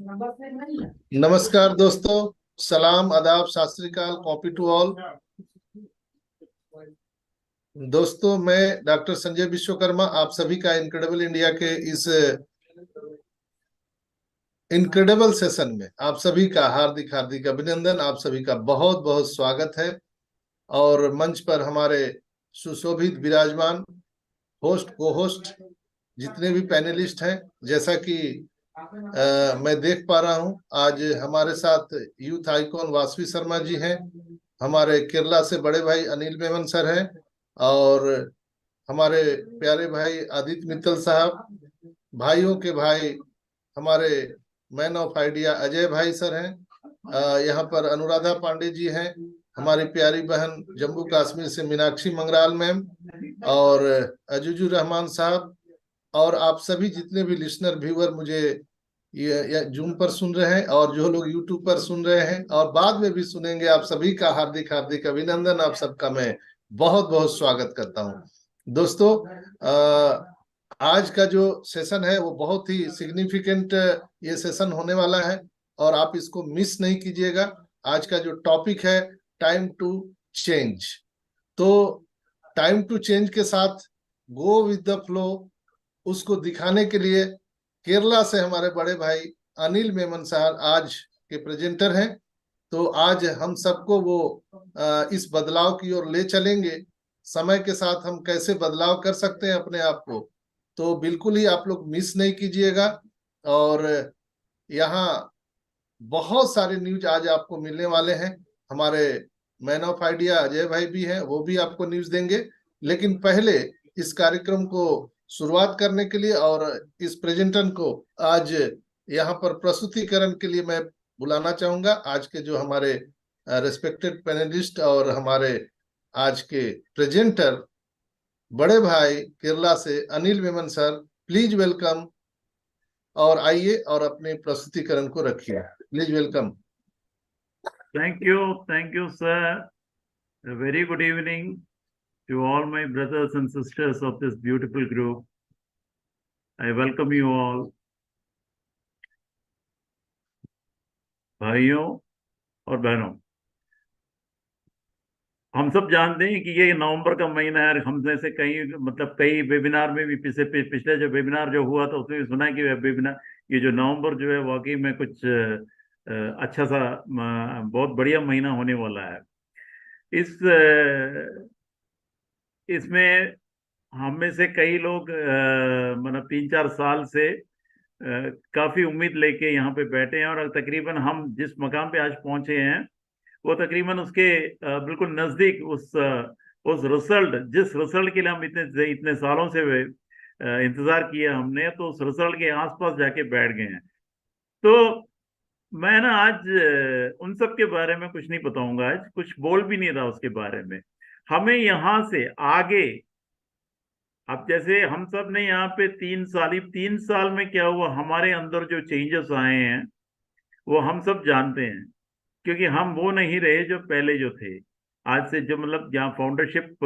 नमस्कार दोस्तों, सलाम, आदाब, सत श्री अकाल, कॉपी टू ऑल। दोस्तों, मैं डॉक्टर संजय विश्वकर्मा आप सभी का इनक्रेडिबल इंडिया के इस इनक्रेडिबल सेशन में आप सभी का हार्दिक हार्दिक अभिनंदन, आप सभी का बहुत बहुत स्वागत है। और मंच पर हमारे सुशोभित विराजमान होस्ट, को होस्ट, जितने भी पैनलिस्ट हैं, जैसा कि मैं देख पा रहा हूं, आज हमारे साथ यूथ आइकॉन वासवी शर्मा जी हैं, हमारे केरला से बड़े भाई अनिल मेमन सर हैं, और हमारे प्यारे भाई आदित्य मित्तल साहब, भाइयों के भाई हमारे मैन ऑफ आइडिया अजय भाई सर हैं। यहाँ पर अनुराधा पांडे जी हैं, हमारी प्यारी बहन जम्मू कश्मीर से मीनाक्षी मंगराल मैम, और अजूजुर रहमान साहब, और आप सभी जितने भी लिसनर व्यूअर मुझे ये जूम पर सुन रहे हैं, और जो लोग यूट्यूब पर सुन रहे हैं और बाद में भी सुनेंगे, आप सभी का हार्दिक हार्दिक अभिनंदन, आप सबका मैं बहुत बहुत स्वागत करता हूं। दोस्तों, आज का जो सेशन है वो बहुत ही सिग्निफिकेंट ये सेशन होने वाला है, और आप इसको मिस नहीं कीजिएगा। आज का जो टॉपिक है टाइम टू चेंज। तो टाइम टू चेंज के साथ गो विद द फ्लो, उसको दिखाने के लिए केरला से हमारे बड़े भाई अनिल मेमन साहब आज के प्रेजेंटर हैं। तो आज हम सबको वो इस बदलाव की ओर ले चलेंगे, समय के साथ हम कैसे बदलाव कर सकते हैं अपने आप को। तो बिल्कुल ही आप लोग मिस नहीं कीजिएगा। और यहाँ बहुत सारे न्यूज आज आपको मिलने वाले हैं। हमारे मैन ऑफ आइडिया अजय भाई भी हैं, वो भी आपको न्यूज देंगे। लेकिन पहले इस कार्यक्रम को शुरुआत करने के लिए और इस प्रेजेंटर को आज यहाँ पर प्रस्तुतिकरण के लिए मैं बुलाना चाहूंगा आज के जो हमारे रेस्पेक्टेड पैनलिस्ट और हमारे आज के प्रेजेंटर बड़े भाई केरला से Anil Memon sir. Please welcome, और आइए और अपने प्रस्तुतिकरण को रखिए। Please welcome. Thank you, sir. A very good evening to all my brothers and sisters of this beautiful group. I welcome you all. भाइयों और बहनों, हम सब जानते हैं कि ये नवंबर का महीना है। हमने से कई वेबिनार में भी पिछले जो वेबिनार जो हुआ था उसमें भी सुना है कि वेबिनार ये जो नवंबर जो है वाकई में कुछ अच्छा सा बहुत बढ़िया महीना होने वाला है। इसमें हम में से कई लोग मतलब 3-4 साल से काफी उम्मीद लेके यहाँ पे बैठे हैं, और तकरीबन हम जिस मकाम पे आज पहुंचे हैं वो तकरीबन उसके बिल्कुल नजदीक उस जिस रिजल्ट के लिए हम इतने इतने सालों से इंतजार किया हमने, तो उस रिजल्ट के आसपास जाके बैठ गए हैं। तो मैं ना आज उन सब के बारे में कुछ नहीं बताऊंगा, आज कुछ बोल भी नहीं रहा उसके बारे में। हमें यहाँ से आगे, अब जैसे हम सब ने यहाँ पे 3 साल में क्या हुआ, हमारे अंदर जो चेंजेस आए हैं वो हम सब जानते हैं, क्योंकि हम वो नहीं रहे जो पहले जो थे। आज से जो मतलब जहाँ फाउंडरशिप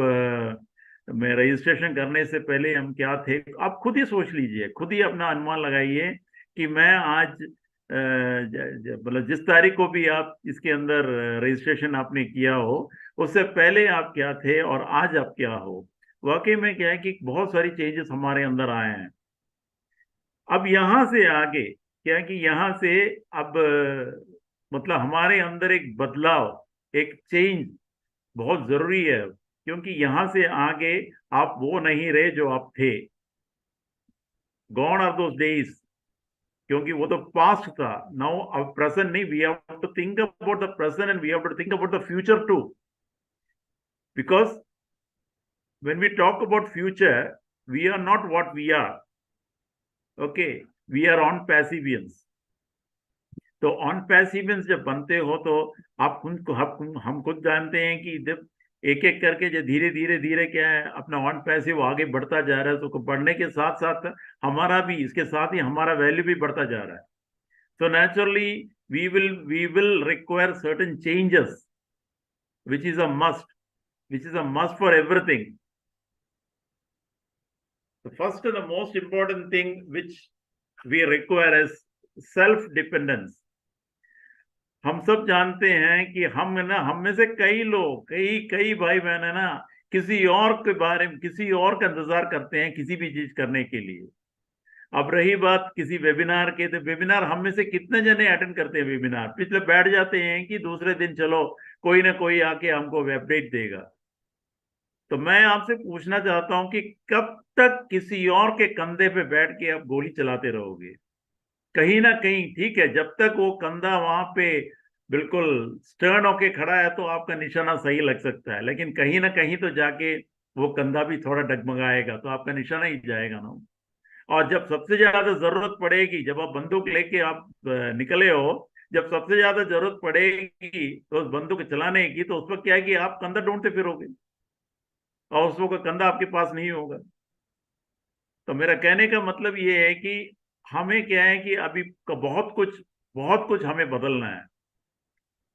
में रजिस्ट्रेशन करने से पहले हम क्या थे, आप खुद ही सोच लीजिए, खुद ही अपना अनुमान लगाइए कि मैं आज मतलब जिस तारीख को भी आप इसके अंदर रजिस्ट्रेशन आपने किया हो उससे पहले आप क्या थे और आज आप क्या हो। वाकई में क्या है कि बहुत सारी चेंजेस हमारे अंदर आए हैं। अब यहाँ से आगे क्या है कि यहाँ से अब मतलब हमारे अंदर एक बदलाव, एक चेंज बहुत जरूरी है, क्योंकि यहाँ से आगे आप वो नहीं रहे जो आप थे। गॉन आर दोस डेज, क्योंकि वो तो पास्ट था। नाउ अब प्रेजेंट नहीं, we have to think about the present and we have to think about the future too, because when we talk about future, we are not what we are. Okay, we are on passivians. तो on पैसिवियंस जब बनते हो तो हम खुद जानते हैं कि जब एक एक करके जो धीरे धीरे धीरे क्या है अपना ऑन पैसिव आगे बढ़ता जा रहा है, तो बढ़ने के साथ साथ हमारा भी, इसके साथ ही हमारा वैल्यू भी बढ़ता जा रहा है। तो naturally we will require certain changes, which is a must for everything. The first and the most important thing which we require is self dependence. हम सब जानते हैं कि हम में से कई लोग, कई कई भाई बहन है ना, किसी और के बारे में, किसी और का इंतजार करते हैं किसी भी चीज करने के लिए। अब रही बात किसी वेबिनार के, तो वेबिनार हम में से कितने जने अटेंड करते हैं? वेबिनार पिछले बैठ जाते हैं कि दूसरे दिन चलो कोई ना कोई आके हमको अपडेट देगा। तो मैं आपसे पूछना चाहता हूं कि कब तक किसी और के कंधे पे बैठ के आप गोली चलाते रहोगे? कहीं ना कहीं ठीक है, जब तक वो कंधा वहां पे बिल्कुल स्टर्न होके खड़ा है तो आपका निशाना सही लग सकता है, लेकिन कहीं ना कहीं तो जाके वो कंधा भी थोड़ा डगमगाएगा तो आपका निशाना ही जाएगा ना। और जब सबसे ज्यादा जरूरत पड़ेगी, जब आप बंदूक लेके आप निकले हो, जब सबसे ज्यादा जरूरत पड़ेगी तो उस बंदूक चलाने की, तो उस वक्त क्या है कि आप कंधा ढूंढते फिरोगे और उस वक्त कंधा आपके पास नहीं होगा। तो मेरा कहने का मतलब ये है कि हमें क्या है कि अभी का बहुत कुछ हमें बदलना है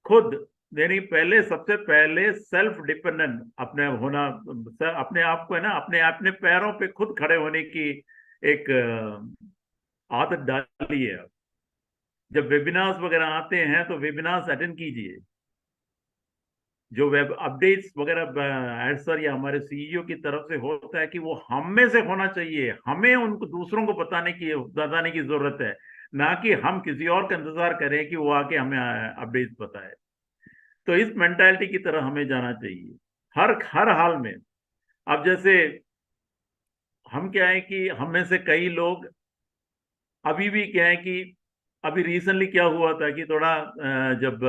खुद। यानी पहले, सबसे पहले सेल्फ डिपेंडेंट अपने होना, अपने आप को है ना, अपने अपने पैरों पे खुद खड़े होने की एक आदत डाली है। जब वेबिनार्स वगैरह आते हैं तो वेबिनार्स अटेंड कीजिए। जो वेब अपडेट्स वगैरह सर या हमारे सीईओ की तरफ से होता है कि वो हम में से होना चाहिए, हमें उनको दूसरों को बताने की जरूरत है, ना कि हम किसी और का इंतजार करें कि वो आके हमें अपडेट्स बताए। तो इस मेंटालिटी की तरह हमें जाना चाहिए हर हर हाल में। अब जैसे हम क्या है कि हम में से कई लोग अभी भी क्या है कि अभी रिसेंटली क्या हुआ था कि थोड़ा जब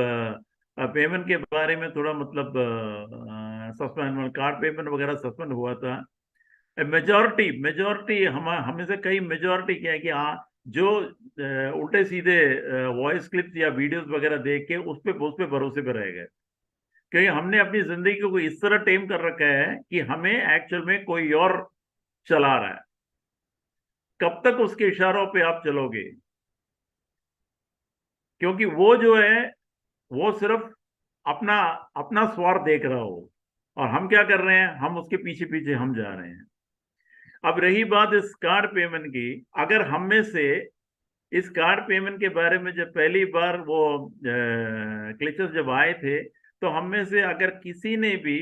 पेमेंट के बारे में थोड़ा मतलब सस्पेंड, कार्ड पेमेंट वगैरह सस्पेंड हुआ था। मेजोरिटी हमें से कई मेजोरिटी क्या है कि हाँ, जो उल्टे सीधे वॉइस क्लिप्स या वीडियोस वगैरह देख के उस पे भरोसे पे रह गए। क्योंकि हमने अपनी जिंदगी को इस तरह टेम कर रखा है कि हमें एक्चुअल में कोई और चला रहा है। कब तक उसके इशारों पे आप चलोगे? क्योंकि वो जो है वो सिर्फ अपना अपना स्वार्थ देख रहा हो, और हम क्या कर रहे हैं, हम उसके पीछे पीछे हम जा रहे हैं। अब रही बात इस कार्ड पेमेंट की, अगर हम में से इस कार्ड पेमेंट के बारे में जब पहली बार वो क्लिचर्स जब आए थे, तो हम में से अगर किसी ने भी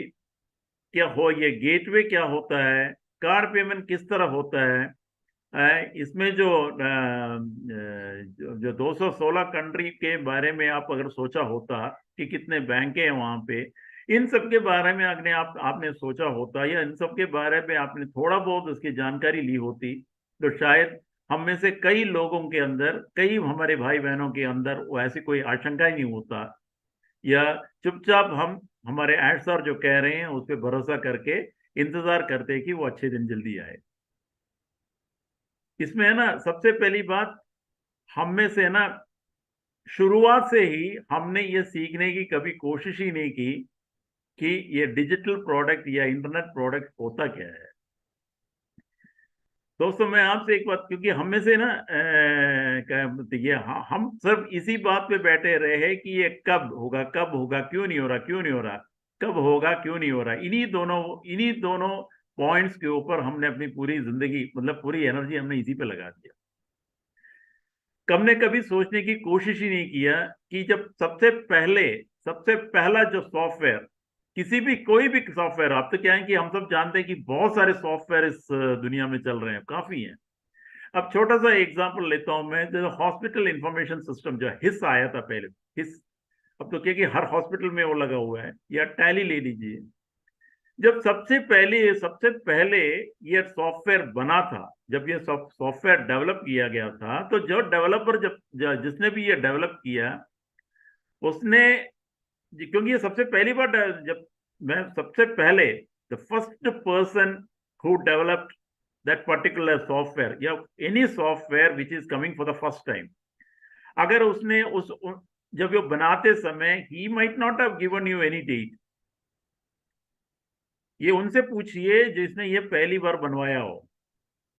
क्या हो, ये गेटवे क्या होता है, कार्ड पेमेंट किस तरह होता है, इसमें जो 216 कंट्री के बारे में आप अगर सोचा होता कि कितने बैंक हैं वहां पे, इन सब के बारे में अगर आपने सोचा होता, या इन सब के बारे में आपने थोड़ा बहुत उसकी जानकारी ली होती, तो शायद हम में से कई लोगों के अंदर, कई हमारे भाई बहनों के अंदर वो ऐसी कोई आशंका ही नहीं होता, या चुपचाप हम हमारे एड सर जो कह रहे हैं उस पर भरोसा करके इंतजार करते कि वो अच्छे दिन जल्दी आए। इसमें है ना, सबसे पहली बात, हम में से है ना, शुरुआत से ही हमने ये सीखने की कभी कोशिश ही नहीं की कि ये डिजिटल प्रोडक्ट या इंटरनेट प्रोडक्ट होता क्या है। दोस्तों मैं आपसे एक बात, क्योंकि हम में से ना ये हम सिर्फ इसी बात पे बैठे रहे कि ये कब होगा, कब होगा, क्यों नहीं हो रहा, क्यों नहीं हो रहा, कब होगा, क्यों नहीं हो रहा, इन्हीं दोनों पॉइंट्स के ऊपर हमने अपनी पूरी जिंदगी, मतलब पूरी एनर्जी हमने इसी पे लगा दिया। हमने कभी सोचने की कोशिश ही नहीं किया कि जब सबसे पहला जो सॉफ्टवेयर, किसी भी कोई भी सॉफ्टवेयर, आप तो क्या है कि हम सब जानते हैं कि बहुत सारे सॉफ्टवेयर इस दुनिया में चल रहे हैं, काफी हैं। अब छोटा सा एग्जांपल लेता हूं मैं, जो हॉस्पिटल इंफॉर्मेशन सिस्टम जो हिस आया था पहले, हिस, अब तो क्या कि हर हॉस्पिटल में वो लगा हुआ है, या टैली ले लीजिए। जब सबसे पहले ये सॉफ्टवेयर बना था, जब ये सॉफ्टवेयर डेवलप किया गया था, तो जो डेवलपर, जिसने भी ये डेवलप किया, उसने, क्योंकि ये सबसे पहली बार जब मैं सबसे पहले, the first person who developed that particular software, या any software which is coming for the first time, अगर उसने जब वो बनाते समय, he might not have given you any date. ये उनसे पूछिए जिसने ये पहली बार बनवाया हो,